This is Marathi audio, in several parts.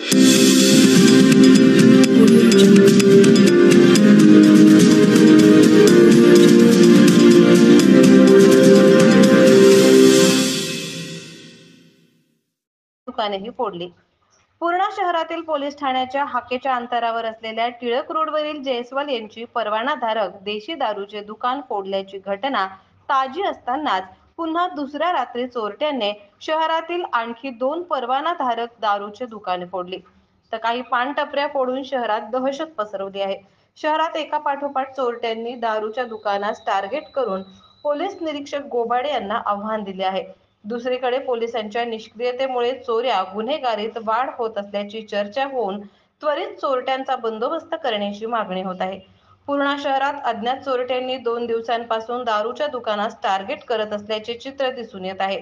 दुकानेही फोडली। पूर्णा शहरातील पोलीस ठाण्याच्या हाकेच्या अंतरावर असलेल्या टिळक रोडवरील जयस्वाल यांची परवानाधारक देशी दारूचे दुकान फोडल्याची घटना ताजी असतानाच पुन्हा दुसऱ्या रात्री चोरट्यांनी शहरातील आणखी 2 परवानाधारक दारूचे दुकाने फोडली, तर काही पानटपऱ्या फोडून शहरात दहशत पसरवली आहे। शहरात एका पाठोपाठ चोरट्यांनी दारूच्या दुकानास टार्गेट करून पोलीस निरीक्षक गोबाडे यांना आव्हान दिले आहे। दुसरीकडे पोलिसांच्या निष्क्रियतेमुळे चोऱ्या गुन्हेगारीत वाढ होत असल्याची चर्चा होऊन त्वरित चोरट्यांचा बंदोबस्त करण्याची मागणी होत आहे। पूर्णा शहरात अज्ञात चोरट्यांनी 2 दिवसांपासून दारूच्या दुकानास टार्गेट करत असल्याचे चित्र दिसून येत आहे।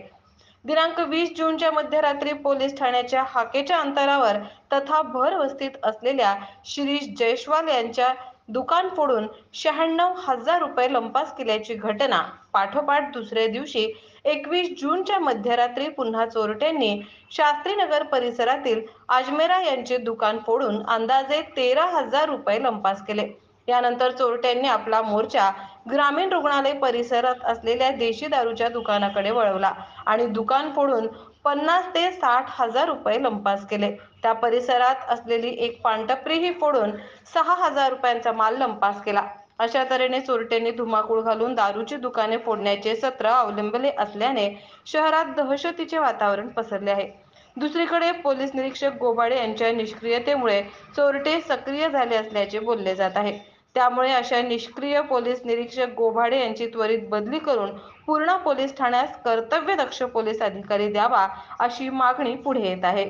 दिनांक 20 जूनच्या मध्यरात्री पोलीस ठाण्याच्या हाकेच्या अंतरावर तथा भर वस्तीत असलेल्या शिरीष जयस्वाल यांच्या दुकान फोडून 96,000 रुपये लंपास केल्याची घटना पाठोपाठ दुसऱ्या दिवशी 21 जूनच्या मध्यरात्री पुन्हा चोरट्यांनी शास्त्रीनगर परिसरातील अजमेरा यांचे दुकान फोडून अंदाजे 13,000 रुपये लंपास केले। यानंतर चोरट्यांनी आपला मोर्चा ग्रामीण रुग्णालय परिसरात असलेल्या देशी दारूच्या दुकानाकडे वळवला आणि दुकान फोडून 50 ते 60,000 रुपये लंपास केले। त्या परिसरात असलेली एक पानटपरीही फोडून 6,000 रुपयांचा माल लंपास केला। अशा तऱ्हेने चोरट्यांनी धुमाकूळ घालून दारूची दुकाने फोडण्याचे सत्र अवलंबले असल्याने शहरात दहशतीचे वातावरण पसरले आहे। दुसरीकडे पोलीस निरीक्षक गोबाडे यांच्या निष्क्रियतेमुळे चोरटे सक्रिय झाले असल्याचे बोलले जात आहे। त्यामुळे अशा निष्क्रिय पोलीस निरीक्षक गोबाडे यांची त्वरित बदली करून पूर्णा पोलीस ठाण्यास कर्तव्यदक्ष पोलीस अधिकारी द्यावा, अशी मागणी पुढे येत आहे।